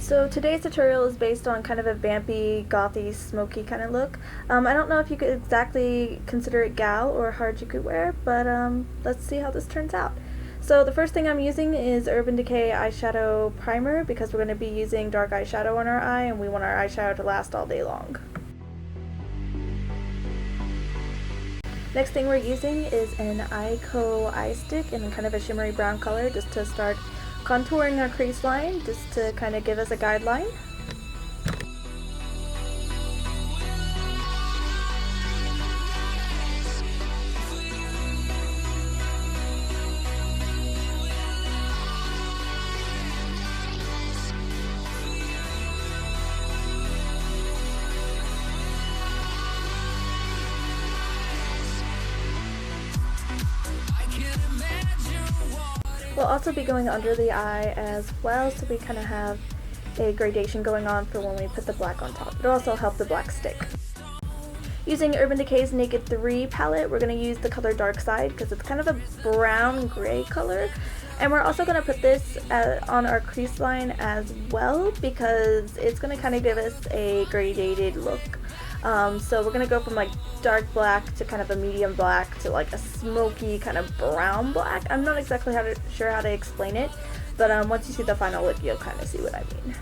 So today's tutorial is based on kind of a vampy, gothy, smoky kind of look. I don't know if you could exactly consider it gal or harajuku wear, but let's see how this turns out. So the first thing I'm using is Urban Decay eyeshadow primer because we're going to be using dark eyeshadow on our eye and we want our eyeshadow to last all day long. Next thing we're using is an d.i.a eye stick in kind of a shimmery brown color just to start contouring our crease line, just to kind of give us a guideline. We'll also be going under the eye as well, so we kind of have a gradation going on for when we put the black on top. It'll also help the black stick. Using Urban Decay's Naked 3 palette, we're going to use the color Dark Side because it's kind of a brown gray color. And we're also going to put this on our crease line as well because it's going to kind of give us a gradated look. So we're going to go from like dark black to kind of a medium black to like a smoky kind of brown black. I'm not exactly sure how to explain it, but once you see the final look, you'll kind of see what I mean.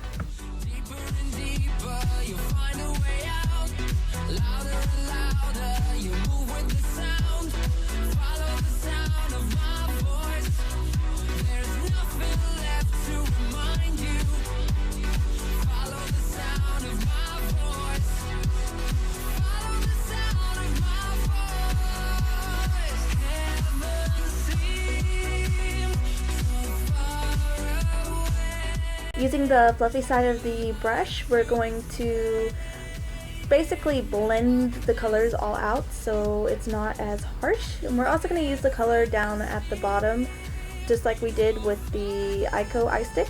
Using the fluffy side of the brush, we're going to basically blend the colors all out so it's not as harsh. And we're also going to use the color down at the bottom, just like we did with the d.i.a eye stick.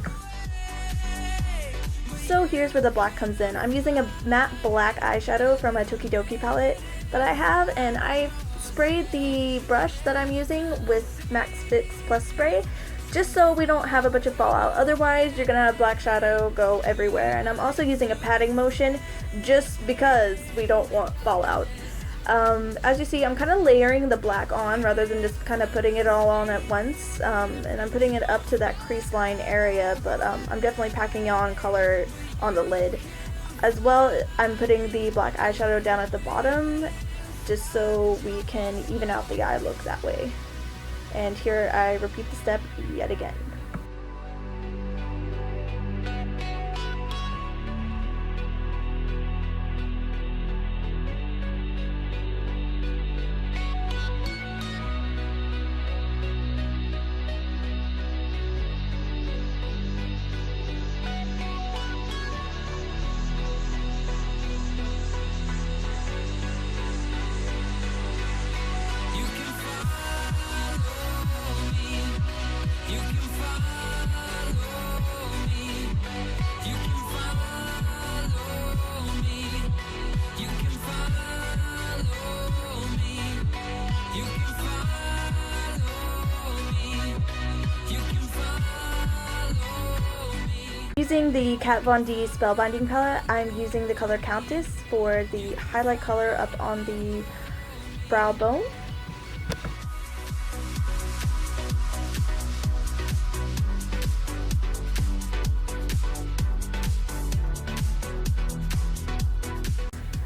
So here's where the black comes in. I'm using a matte black eyeshadow from a Tokidoki palette that I have, and I sprayed the brush that I'm using with Max Fix Plus Spray, just so we don't have a bunch of fallout. Otherwise, you're gonna have black shadow go everywhere. And I'm also using a patting motion just because we don't want fallout. As you see, I'm kind of layering the black on rather than just kind of putting it all on at once. And I'm putting it up to that crease line area, but I'm definitely packing on color on the lid. As well, I'm putting the black eyeshadow down at the bottom just so we can even out the eye look that way. And here I repeat the step yet again. Using the Kat Von D Spellbinding palette, I'm using the color Countess for the highlight color up on the brow bone.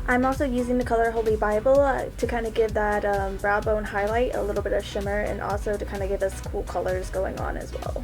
I'm also using the color Holy Bible to kind of give that brow bone highlight a little bit of shimmer, and also to kind of give us cool colors going on as well.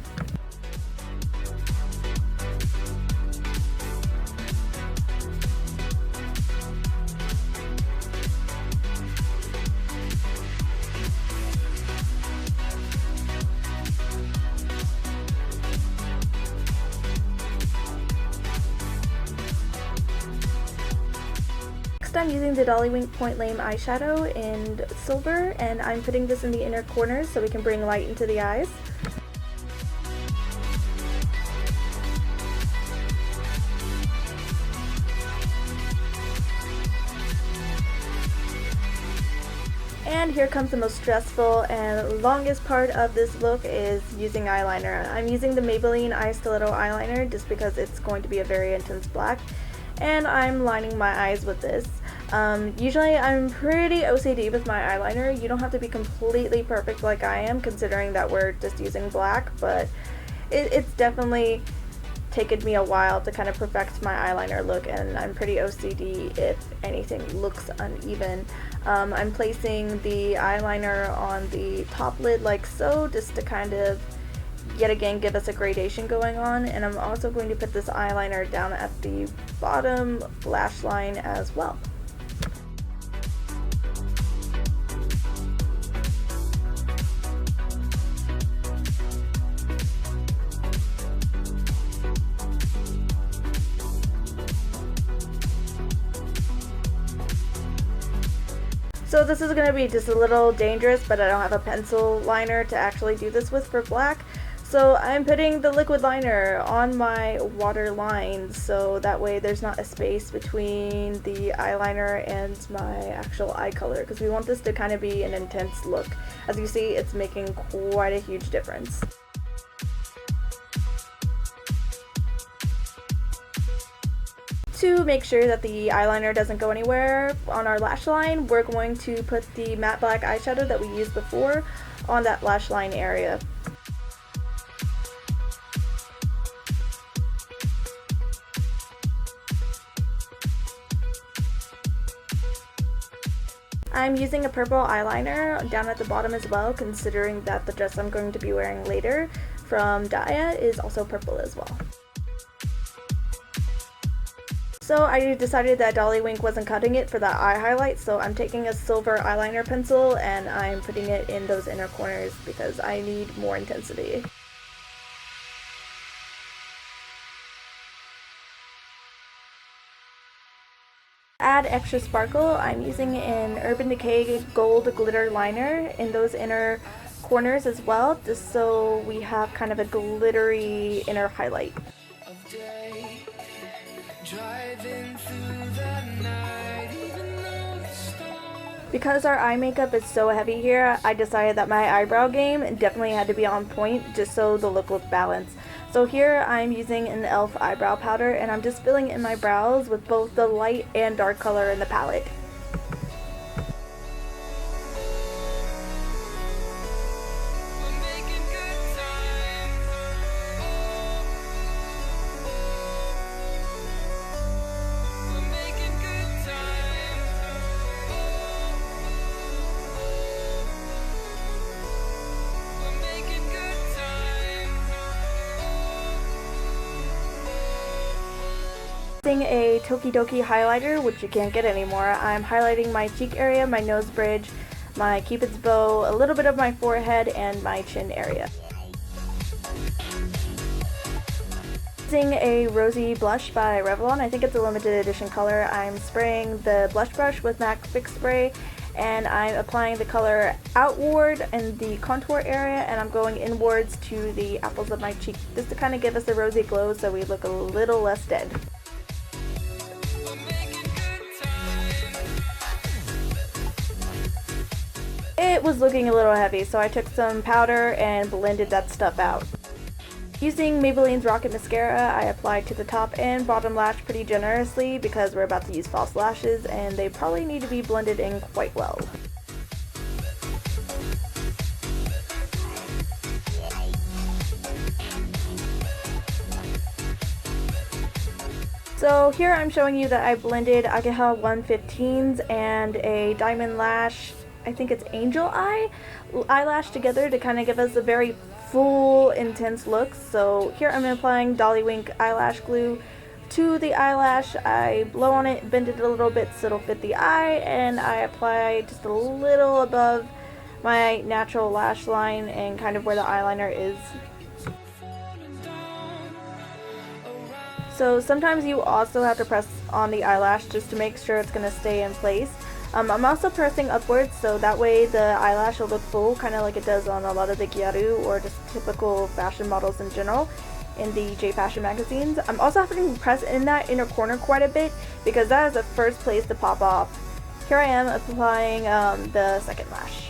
I'm using the Dolly Wink Point Lame eyeshadow in silver, and I'm putting this in the inner corners so we can bring light into the eyes. here comes the most stressful and longest part of this look is using eyeliner. I'm using the Maybelline Eye Stiletto eyeliner just because it's going to be a very intense black, and I'm lining my eyes with this. Usually I'm pretty OCD with my eyeliner. You don't have to be completely perfect like I am, considering that we're just using black, but it's definitely taken me a while to kind of perfect my eyeliner look, and I'm pretty OCD if anything looks uneven. I'm placing the eyeliner on the top lid like so, just to kind of yet again give us a gradation going on, and I'm also going to put this eyeliner down at the bottom lash line as well. So this is going to be just a little dangerous, but I don't have a pencil liner to actually do this with for black. So I'm putting the liquid liner on my water line, so that way there's not a space between the eyeliner and my actual eye color, because we want this to kind of be an intense look. As you see, it's making quite a huge difference. To make sure that the eyeliner doesn't go anywhere on our lash line, we're going to put the matte black eyeshadow that we used before on that lash line area. I'm using a purple eyeliner down at the bottom as well, considering that the dress I'm going to be wearing later from d.i.a is also purple as well. So I decided that Dolly Wink wasn't cutting it for that eye highlight, so I'm taking a silver eyeliner pencil and I'm putting it in those inner corners because I need more intensity. Add extra sparkle, I'm using an Urban Decay gold glitter liner in those inner corners as well, just so we have kind of a glittery inner highlight. Because our eye makeup is so heavy here, I decided that my eyebrow game definitely had to be on point just so the look looked balanced. So here I'm using an e.l.f. eyebrow powder, and I'm just filling in my brows with both the light and dark color in the palette. Using a Tokidoki highlighter, which you can't get anymore, I'm highlighting my cheek area, my nose bridge, my cupid's bow, a little bit of my forehead, and my chin area. Using a rosy blush by Revlon, I think it's a limited edition color, I'm spraying the blush brush with MAC Fix Spray, and I'm applying the color outward in the contour area, and I'm going inwards to the apples of my cheek just to kind of give us a rosy glow so we look a little less dead. It was looking a little heavy, so I took some powder and blended that stuff out. Using Maybelline's Rocket Mascara, I applied to the top and bottom lash pretty generously because we're about to use false lashes and they probably need to be blended in quite well. So here I'm showing you that I blended Ageha 115s and a Diamond Lash, I think it's Angel Eye, eyelash together to kind of give us a very full, intense look. So here I'm applying Dolly Wink eyelash glue to the eyelash. I blow on it, bend it a little bit so it'll fit the eye, and I apply just a little above my natural lash line and kind of where the eyeliner is. So sometimes you also have to press on the eyelash just to make sure it's going to stay in place. I'm also pressing upwards so that way the eyelash will look full, kind of like it does on a lot of the gyaru or just typical fashion models in general in the J Fashion magazines. I'm also having to press in that inner corner quite a bit because that is the first place to pop off. here I am applying the second lash.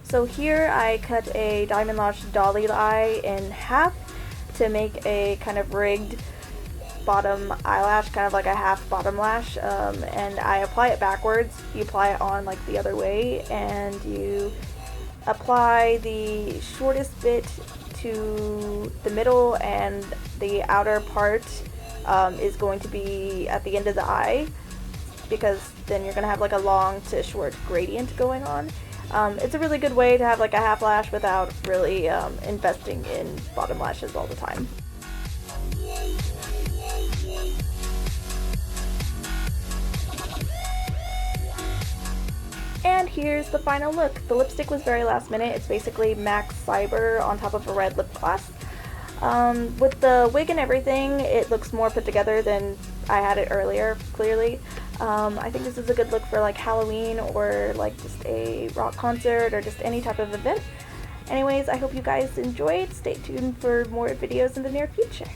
So here I cut a Diamond Lash dolly eye in half to make a kind of rigged bottom eyelash, kind of like a half bottom lash, and I apply it backwards. You apply it on like the other way, and you apply the shortest bit to the middle, and the outer part is going to be at the end of the eye, because then you're going to have like a long to short gradient going on. It's a really good way to have like a half lash without really investing in bottom lashes all the time. And here's the final look. The lipstick was very last minute. It's basically MAC Cyber on top of a red lip gloss. With the wig and everything, it looks more put together than I had it earlier, clearly. I think this is a good look for like Halloween or like just a rock concert or just any type of event. Anyways, I hope you guys enjoyed. Stay tuned for more videos in the near future.